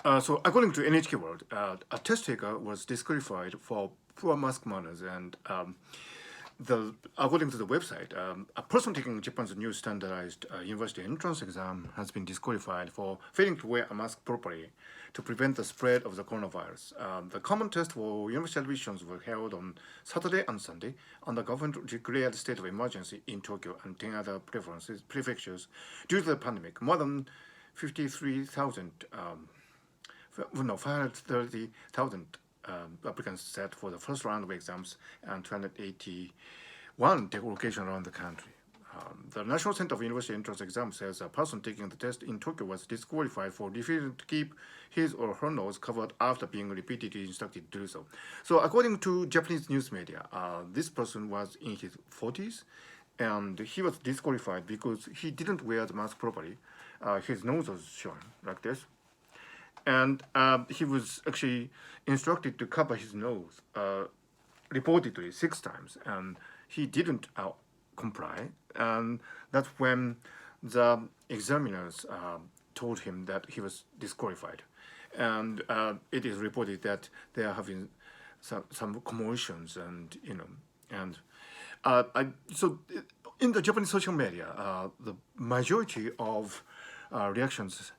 So according to NHK World, a test taker was disqualified for poor mask manners, and according to the website, a person taking Japan's new standardized university entrance exam has been disqualified for failing to wear a mask properly to prevent the spread of the coronavirus. The common test for university admissions were held on Saturday and Sunday, and the government declared state of emergency in Tokyo and 10 other prefectures due to the pandemic. More than 53,000 no, 530,000 applicants set for the first round of exams and 281 locations around the country. The National Center for University Entrance Exams says a person taking the test in Tokyo was disqualified for refusing to keep his or her nose covered after being repeatedly instructed to do so. So, according to Japanese news media, this person was in his 40s and he was disqualified because he didn't wear the mask properly. His nose was showing like this, and he was actually instructed to cover his nose reportedly 6 times, and he didn't comply, and that's when the examiners told him that he was disqualified, and it is reported that they are having some commotions, and and so in the Japanese social media, the majority of reactions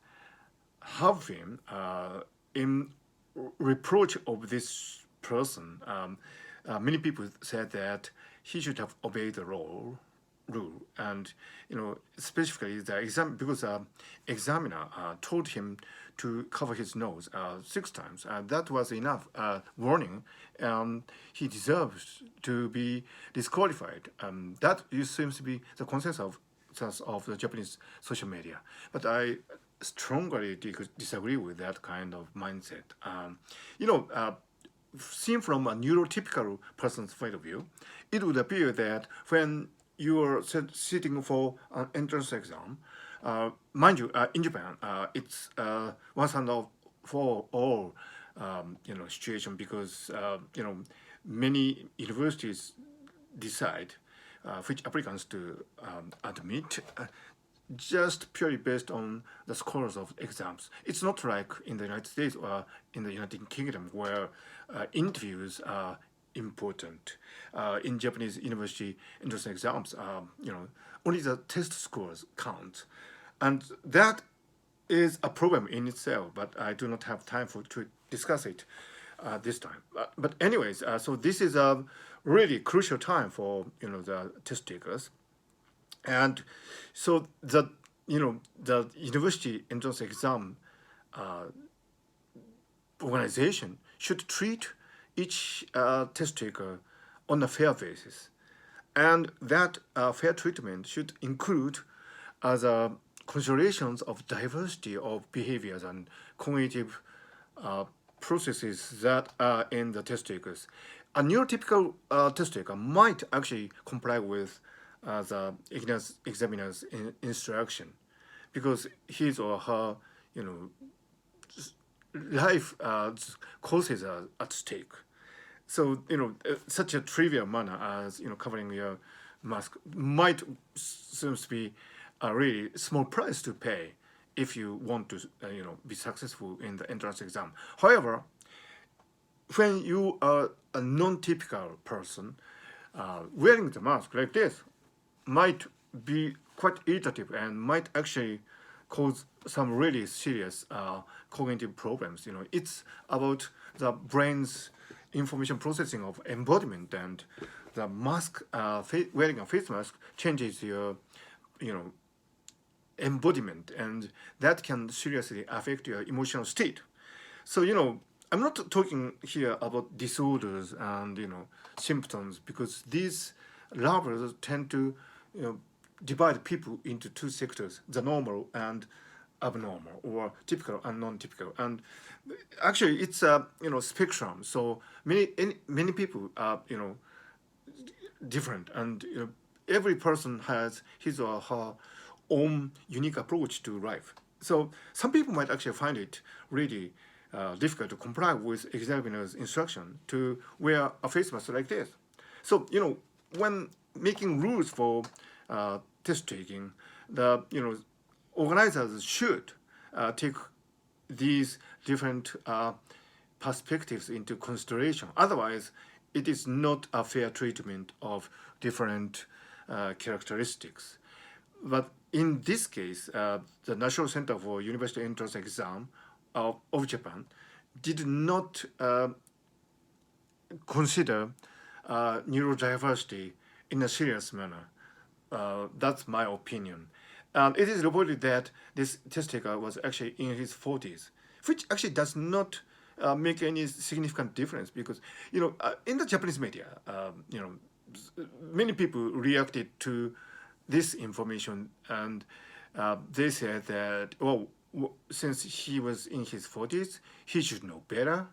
have been in reproach of this person. Many people said that he should have obeyed the rule, and specifically the exam, because examiner told him to cover his nose 6 times. That was enough warning. He deserves to be disqualified. That seems to be the consensus of the Japanese social media. But I strongly disagree with that kind of mindset. Seen from a neurotypical person's point of view, it would appear that when you are sitting for an entrance exam, mind you, in Japan, it's once and for all, situation, because many universities decide which applicants to admit just purely based on the scores of exams. It's not like in the United States or in the United Kingdom where interviews are important. In Japanese university entrance exams, only the test scores count, and that is a problem in itself. But I do not have time to discuss it this time. But anyways, so this is a really crucial time for the test takers. And so the university entrance exam organization should treat each test taker on a fair basis, and that fair treatment should include the considerations of diversity of behaviors and cognitive processes that are in the test takers. A neurotypical test taker might actually comply with the examiner's instruction, because his or her, life causes are at stake. So such a trivial manner as covering your mask might seems to be a really small price to pay if you want to be successful in the entrance exam. However, when you are a non-typical person, wearing the mask like this might be quite irritative and might actually cause some really serious cognitive problems. It's about the brain's information processing of embodiment, and the mask, wearing a face mask changes your, embodiment, and that can seriously affect your emotional state. So I'm not talking here about disorders and symptoms, because these labels tend to divide people into two sectors: the normal and abnormal, or typical and non-typical. And actually, it's a spectrum. So many people are different, and every person has his or her own unique approach to life. So some people might actually find it really difficult to comply with examiner's instruction to wear a face mask like this. So when making rules for test taking, the organizers should take these different perspectives into consideration. Otherwise, it is not a fair treatment of different characteristics. But in this case, the National Center for University Entrance Exam of Japan did not consider neurodiversity in a serious manner. That's my opinion. And it is reported that this test taker was actually in his 40s, which actually does not make any significant difference because, in the Japanese media, many people reacted to this information and they said that, well, since he was in his 40s, he should know better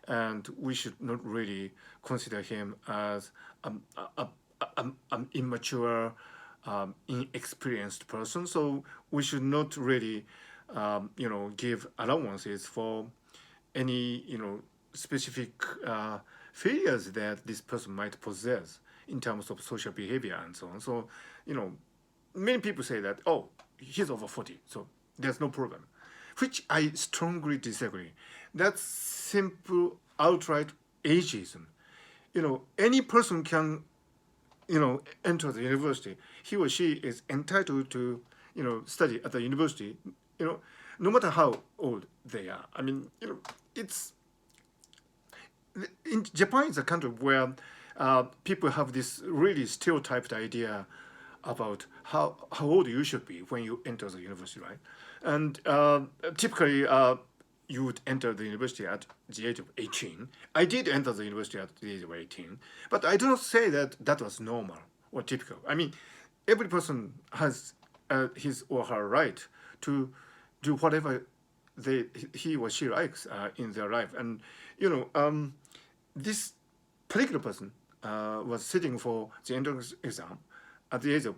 and we should not really consider him as an immature, inexperienced person. So we should not really, give allowances for any, specific failures that this person might possess in terms of social behavior and so on. So, many people say that, oh, he's over 40, so there's no problem, which I strongly disagree. That's simple, outright ageism. Any person can, enter the university. He or she is entitled to, study at the university, no matter how old they are. I mean, it's in Japan is a country where people have this really stereotyped idea about how old you should be when you enter the university, right? And typically, you would enter the university at the age of 18. I did enter the university at the age of 18, but I do not say that that was normal or typical. I mean, every person has his or her right to do whatever he or she likes in their life. And, this particular person was sitting for the entrance exam at the age of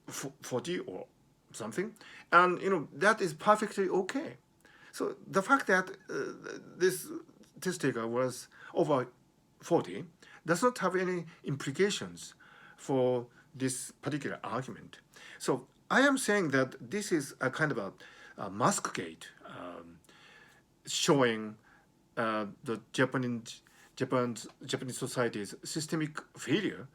40 or something, and that is perfectly okay. So the fact that this test taker was over 40 does not have any implications for this particular argument. So I am saying that this is a kind of a Maskgate showing the Japanese society's systemic failure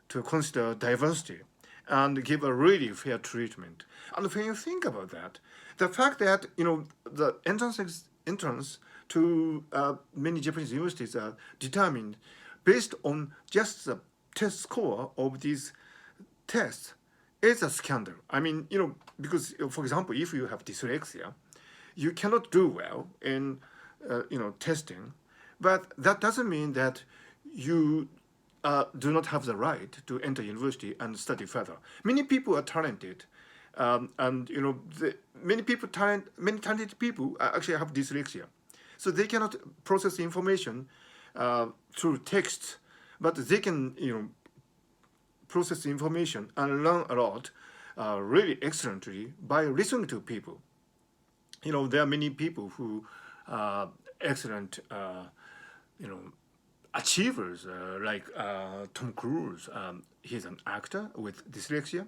to consider diversity and give a really fair treatment. And when you think about that, the fact that the entrance to many Japanese universities are determined based on just the test score of these tests is a scandal. I mean, because for example, if you have dyslexia, you cannot do well in testing, but that doesn't mean that you do not have the right to enter university and study further. Many people are talented, and many talented people actually have dyslexia, so they cannot process information through text, but they can process the information and learn a lot really excellently by listening to people. There are many people who are excellent, achievers like Tom Cruise. He's an actor with dyslexia.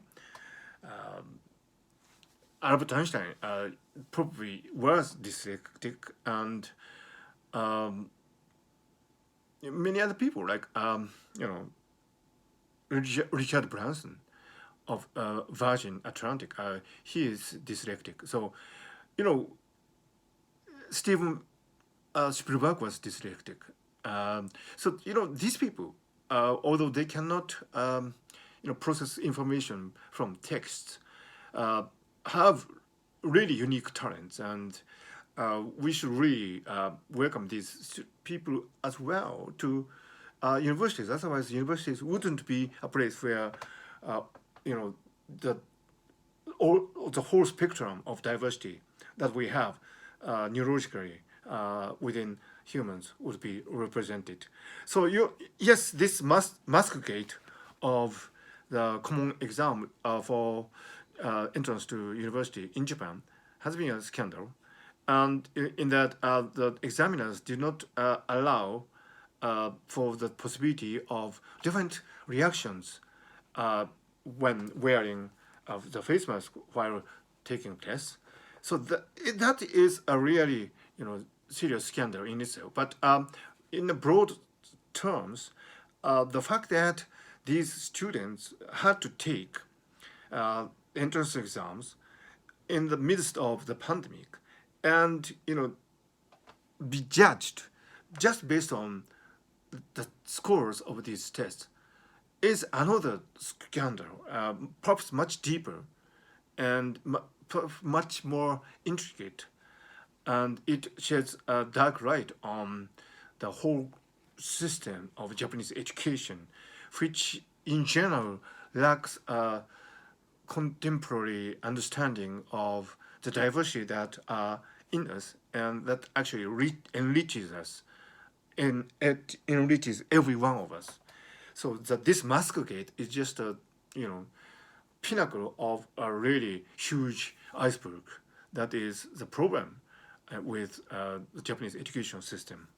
Albert Einstein probably was dyslexic, and many other people like Richard Branson of Virgin Atlantic. He is dyslexic. So, Steven Spielberg was dyslexic. So these people, although they cannot process information from text, have really unique talents, and we should really welcome these people as well to universities. Otherwise, universities wouldn't be a place where the whole spectrum of diversity that we have neurologically within humans would be represented. So yes, this Maskgate of the common exam for entrance to university in Japan has been a scandal, and in that the examiners did not allow for the possibility of different reactions when wearing the face mask while taking tests. So that is a really serious scandal in itself. But in the broad terms, the fact that these students had to take entrance exams in the midst of the pandemic, and be judged just based on the scores of these tests is another scandal, perhaps much deeper and much more intricate, and it sheds a dark light on the whole system of Japanese education, which in general lacks a contemporary understanding of the diversity that are in us and that actually enriches us and it enriches every one of us. So that this Maskgate is just a pinnacle of a really huge iceberg that is the problem with the Japanese education system.